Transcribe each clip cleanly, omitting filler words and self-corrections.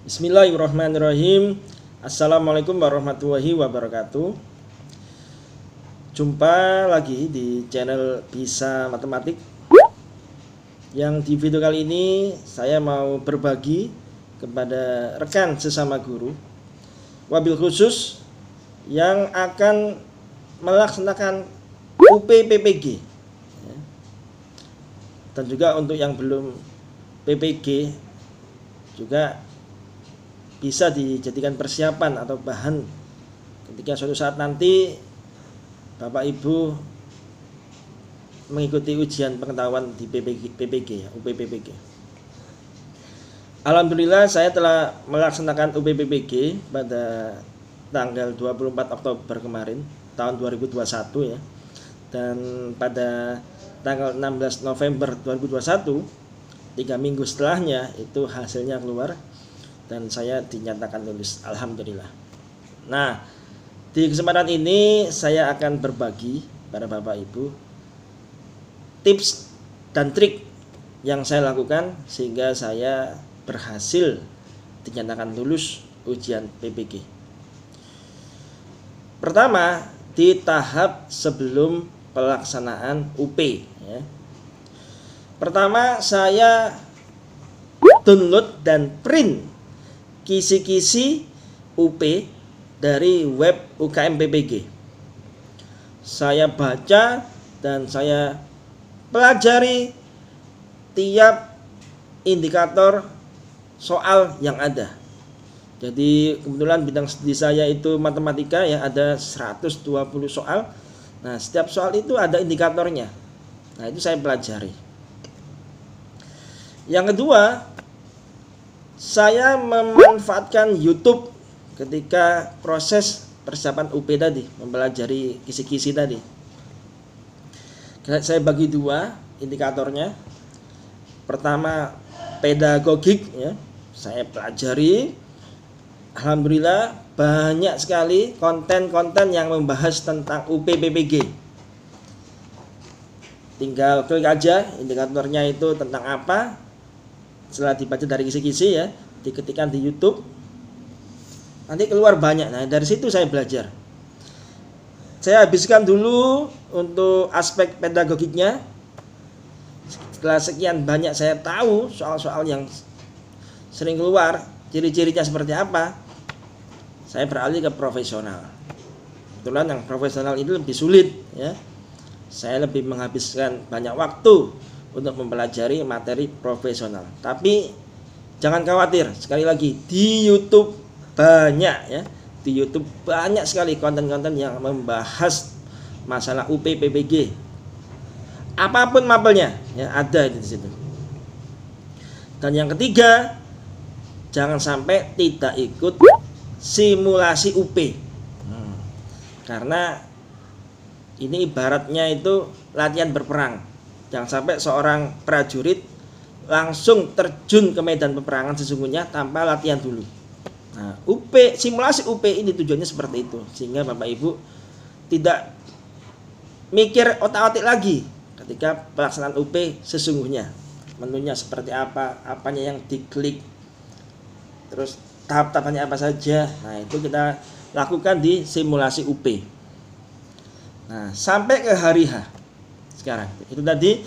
Bismillahirrahmanirrahim. Assalamualaikum warahmatullahi wabarakatuh. Jumpa lagi di channel Bisa Matematik. Yang di video kali ini saya mau berbagi kepada rekan sesama guru, wabil khusus yang akan melaksanakan UPPPG, dan juga untuk yang belum PPG juga bisa dijadikan persiapan atau bahan ketika suatu saat nanti Bapak Ibu mengikuti ujian pengetahuan di PPG, UPPPG. Alhamdulillah saya telah melaksanakan UPPPG pada tanggal 24 Oktober kemarin tahun 2021 ya. Dan pada tanggal 16 November 2021, 3 minggu setelahnya itu hasilnya keluar dan saya dinyatakan lulus, alhamdulillah. Nah, di kesempatan ini saya akan berbagi pada Bapak Ibu tips dan trik yang saya lakukan sehingga saya berhasil dinyatakan lulus ujian PPG. Pertama, di tahap sebelum pelaksanaan UP ya. Pertama, saya download dan print kisi-kisi UP dari web UKM PPG. Saya baca dan saya pelajari tiap indikator soal yang ada. Jadi kebetulan bidang studi saya itu matematika ya, ada 120 soal. Nah, setiap soal itu ada indikatornya. Nah, itu saya pelajari. Yang kedua, saya memanfaatkan YouTube ketika proses persiapan UP tadi, mempelajari kisi-kisi tadi. Saya bagi dua indikatornya. Pertama, pedagogik ya. Saya pelajari. Alhamdulillah banyak sekali konten-konten yang membahas tentang UPPPG. Tinggal klik aja indikatornya itu tentang apa. Setelah dibaca dari kisi-kisi ya, diketikkan di YouTube, nanti keluar banyak. Nah, dari situ saya belajar. Saya habiskan dulu untuk aspek pedagogiknya. Setelah sekian banyak saya tahu soal-soal yang sering keluar, ciri-cirinya seperti apa, saya beralih ke profesional. Kebetulan yang profesional itu lebih sulit ya. Saya lebih menghabiskan banyak waktu untuk mempelajari materi profesional. Tapi jangan khawatir, sekali lagi di YouTube banyak ya. Di YouTube banyak sekali konten-konten yang membahas masalah UPPPG. Apapun mapelnya ya, ada di situ. Dan yang ketiga, jangan sampai tidak ikut simulasi UP. Karena ini ibaratnya itu latihan berperang. Jangan sampai seorang prajurit langsung terjun ke medan peperangan sesungguhnya tanpa latihan dulu. Nah, simulasi UP ini tujuannya seperti itu, sehingga Bapak Ibu tidak mikir otak-atik lagi ketika pelaksanaan UP sesungguhnya. Menunya seperti apa, apanya yang diklik, terus tahap-tahapannya apa saja. Nah, itu kita lakukan di simulasi UP. Nah, sampai ke hari H. Sekarang itu tadi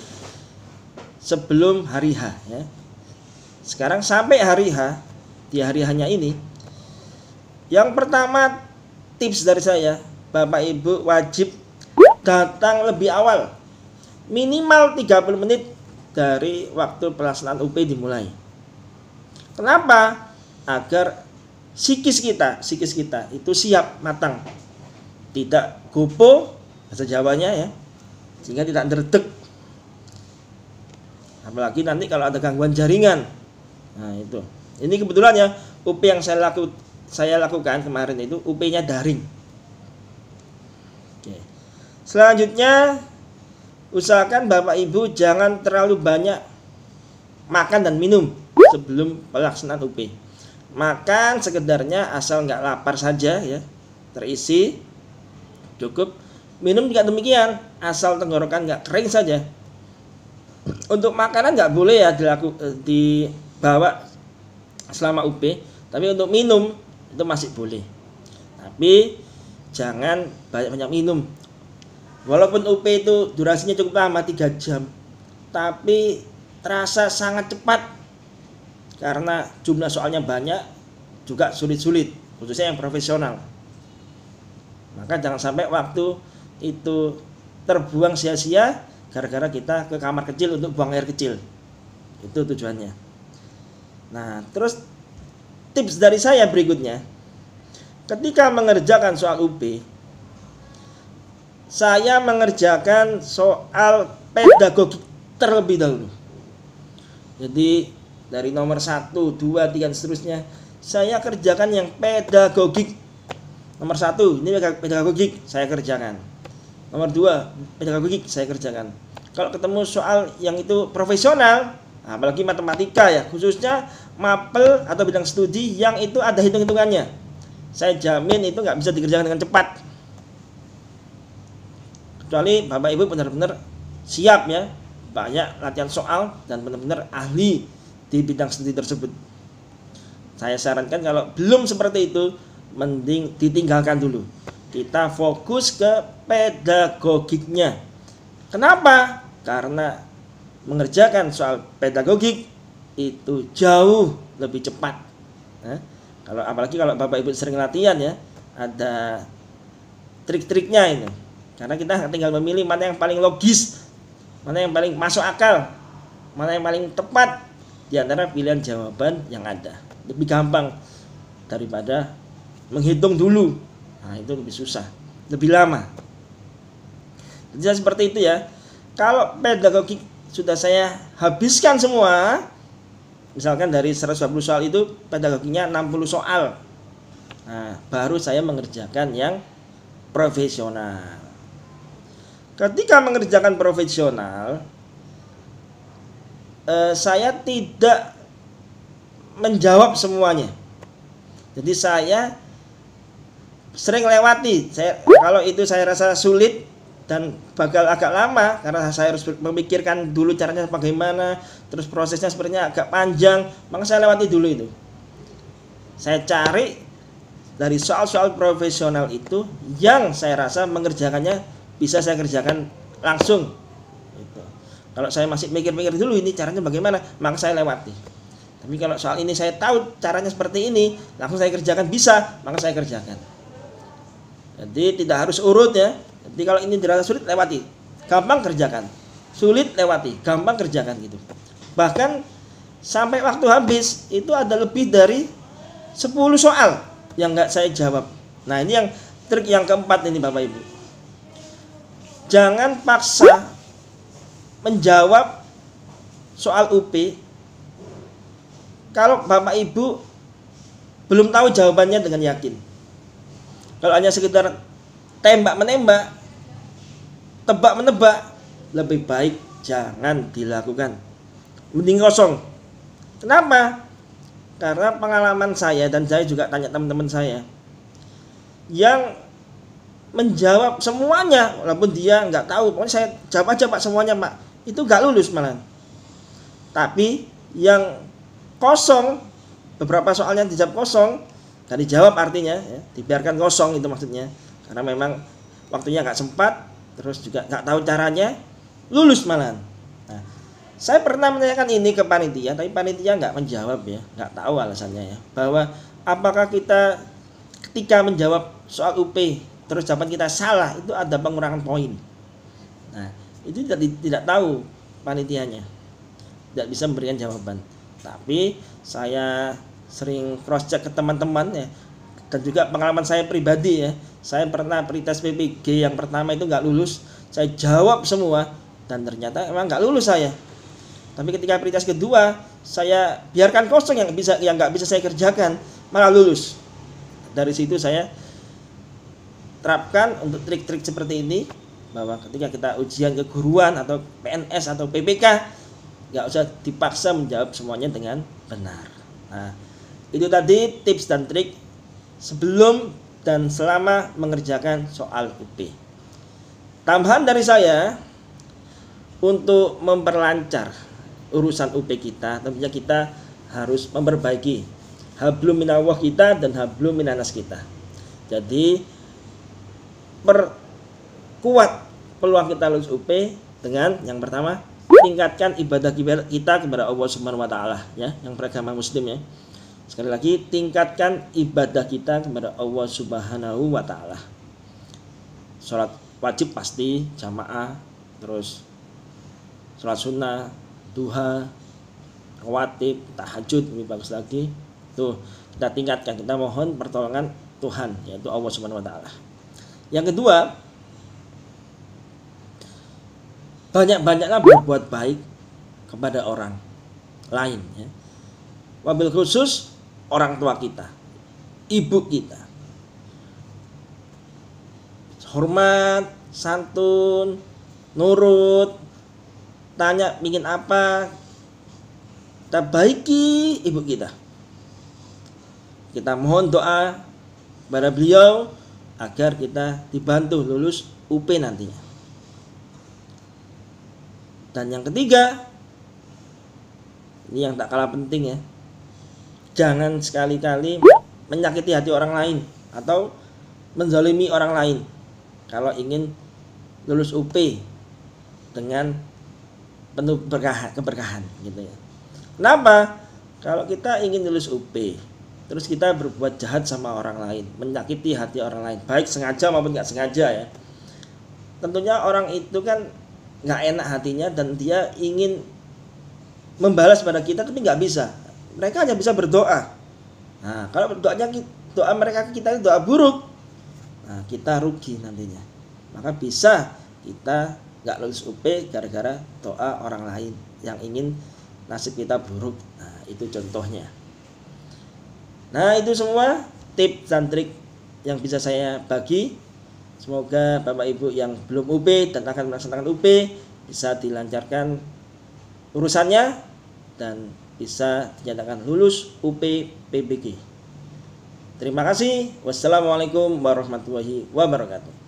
sebelum hari H ya. Sekarang sampai hari H. Di hari H-nya ini, yang pertama tips dari saya, Bapak Ibu wajib datang lebih awal, minimal 30 menit dari waktu pelaksanaan UP dimulai. Kenapa? Agar psikis kita itu siap, matang, tidak gopo bahasa Jawanya ya, sehingga tidak derdek. Apalagi nanti kalau ada gangguan jaringan. Nah, itu. Ini kebetulan ya, UP yang saya lakukan kemarin itu UP-nya daring. Oke. Selanjutnya, usahakan Bapak Ibu jangan terlalu banyak makan dan minum sebelum pelaksanaan UP. Makan sekedarnya asal nggak lapar saja ya, terisi cukup. Minum juga demikian, asal tenggorokan nggak kering saja. Untuk makanan nggak boleh ya dibawa selama UP, Tapi untuk minum itu masih boleh. Tapi jangan banyak-banyak minum. Walaupun UP itu durasinya cukup lama 3 jam, tapi terasa sangat cepat karena jumlah soalnya banyak, juga sulit-sulit, khususnya yang profesional. Maka jangan sampai waktu itu terbuang sia-sia gara-gara kita ke kamar kecil untuk buang air kecil. Itu tujuannya. Nah, terus tips dari saya berikutnya, ketika mengerjakan soal UP, saya mengerjakan soal pedagogik terlebih dahulu. Jadi dari nomor 1, 2, 3 dan seterusnya saya kerjakan yang pedagogik. Nomor 1 ini pedagogik saya kerjakan. Nomor 2 pedagogik saya kerjakan. Kalau ketemu soal yang itu profesional, apalagi matematika ya, khususnya mapel atau bidang studi yang itu ada hitung-hitungannya, saya jamin itu nggak bisa dikerjakan dengan cepat. Kecuali Bapak Ibu benar-benar siap ya, banyak latihan soal dan benar-benar ahli di bidang studi tersebut. Saya sarankan kalau belum seperti itu, mending ditinggalkan dulu. Kita fokus ke pedagogiknya. Kenapa? Karena mengerjakan soal pedagogik itu jauh lebih cepat. Apalagi kalau Bapak Ibu sering latihan ya, ada trik-triknya ini. Karena kita tinggal memilih mana yang paling logis, mana yang paling masuk akal, mana yang paling tepat di antara pilihan jawaban yang ada. Lebih gampang daripada menghitung dulu. Nah, itu lebih susah, lebih lama. Jadi seperti itu ya. Kalau pedagogik sudah saya habiskan semua, misalkan dari 120 soal itu pedagoginya 60 soal. Nah, baru saya mengerjakan yang profesional. Ketika mengerjakan profesional, saya tidak menjawab semuanya. Jadi saya sering lewati. Kalau itu saya rasa sulit dan bakal agak lama karena saya harus memikirkan dulu caranya bagaimana, terus prosesnya sepertinya agak panjang, maka saya lewati dulu itu. Saya cari dari soal-soal profesional itu yang saya rasa mengerjakannya bisa saya kerjakan langsung. Gitu. Kalau saya masih mikir-mikir dulu ini caranya bagaimana, maka saya lewati. Tapi kalau soal ini saya tahu caranya seperti ini, langsung saya kerjakan bisa, maka saya kerjakan. Jadi tidak harus urut ya. Jadi kalau ini dirasa sulit, lewati. Gampang kerjakan. Sulit, lewati. Gampang kerjakan gitu. Bahkan sampai waktu habis itu ada lebih dari 10 soal yang nggak saya jawab. Nah, ini yang trik yang keempat ini Bapak Ibu. Jangan paksa menjawab soal UP kalau Bapak Ibu belum tahu jawabannya dengan yakin. Kalau hanya sekedar tembak-menembak, tebak-menebak, lebih baik jangan dilakukan. Mending kosong. Kenapa? Karena pengalaman saya dan saya juga tanya teman-teman saya yang menjawab semuanya, walaupun dia nggak tahu, pokoknya saya jawab aja Pak semuanya Pak, itu nggak lulus malah. Tapi yang kosong, beberapa soalnya dijawab kosong, nggak dijawab artinya, ya, dibiarkan kosong itu maksudnya, karena memang waktunya nggak sempat, terus juga nggak tahu caranya, lulus malah. Nah, saya pernah menanyakan ini ke panitia, tapi panitia nggak menjawab ya, nggak tahu alasannya ya, bahwa apakah kita ketika menjawab soal UP terus jawaban kita salah itu ada pengurangan poin. Nah, itu tidak tahu panitianya, tidak bisa memberikan jawaban. Tapi saya sering cross check ke teman-teman ya, dan juga pengalaman saya pribadi ya, saya pernah pretest PPG yang pertama itu nggak lulus, saya jawab semua dan ternyata emang nggak lulus saya. Tapi ketika pretest kedua saya biarkan kosong yang nggak bisa saya kerjakan, malah lulus. Dari situ saya terapkan untuk trik-trik seperti ini, bahwa ketika kita ujian keguruan atau PNS atau PPK, nggak usah dipaksa menjawab semuanya dengan benar. Nah, itu tadi tips dan trik sebelum dan selama mengerjakan soal UP. Tambahan dari saya, untuk memperlancar urusan UP kita, tentunya kita harus memperbaiki hablum minallah kita dan hablum minanas kita. Jadi perkuat peluang kita lulus UP dengan yang pertama, tingkatkan ibadah kita kepada Allah Subhanahu wa taala ya, yang beragama muslim ya. Sekali lagi, tingkatkan ibadah kita kepada Allah Subhanahu wa taala. Salat wajib pasti jamaah, terus salat sunnah, duha, rawatib, tahajud lebih bagus lagi. Tuh, kita tingkatkan, kita mohon pertolongan Tuhan, yaitu Allah Subhanahu wa taala. Yang kedua, banyak-banyaklah berbuat baik kepada orang lain ya. Wabil khusus orang tua kita, ibu kita. Hormat, santun, nurut, tanya ingin apa, kita baiki ibu kita. Kita mohon doa kepada beliau agar kita dibantu lulus UP nantinya. Dan yang ketiga, ini yang tak kalah penting ya, jangan sekali-kali menyakiti hati orang lain atau menzalimi orang lain kalau ingin lulus UP dengan penuh keberkahan gitu ya. Kenapa? Kalau kita ingin lulus UP terus kita berbuat jahat sama orang lain, menyakiti hati orang lain, baik sengaja maupun nggak sengaja ya, tentunya orang itu kan nggak enak hatinya dan dia ingin membalas pada kita tapi nggak bisa. Mereka hanya bisa berdoa. Nah, kalau doa mereka ke kita itu doa buruk, nah, kita rugi nantinya. Maka bisa kita nggak lulus UP gara-gara doa orang lain yang ingin nasib kita buruk. Nah, itu contohnya. Nah, itu semua tips dan trik yang bisa saya bagi. Semoga Bapak Ibu yang belum UP dan akan melaksanakan UP bisa dilancarkan urusannya dan bisa dinyatakan lulus UP PBG. Terima kasih. Wassalamualaikum warahmatullahi wabarakatuh.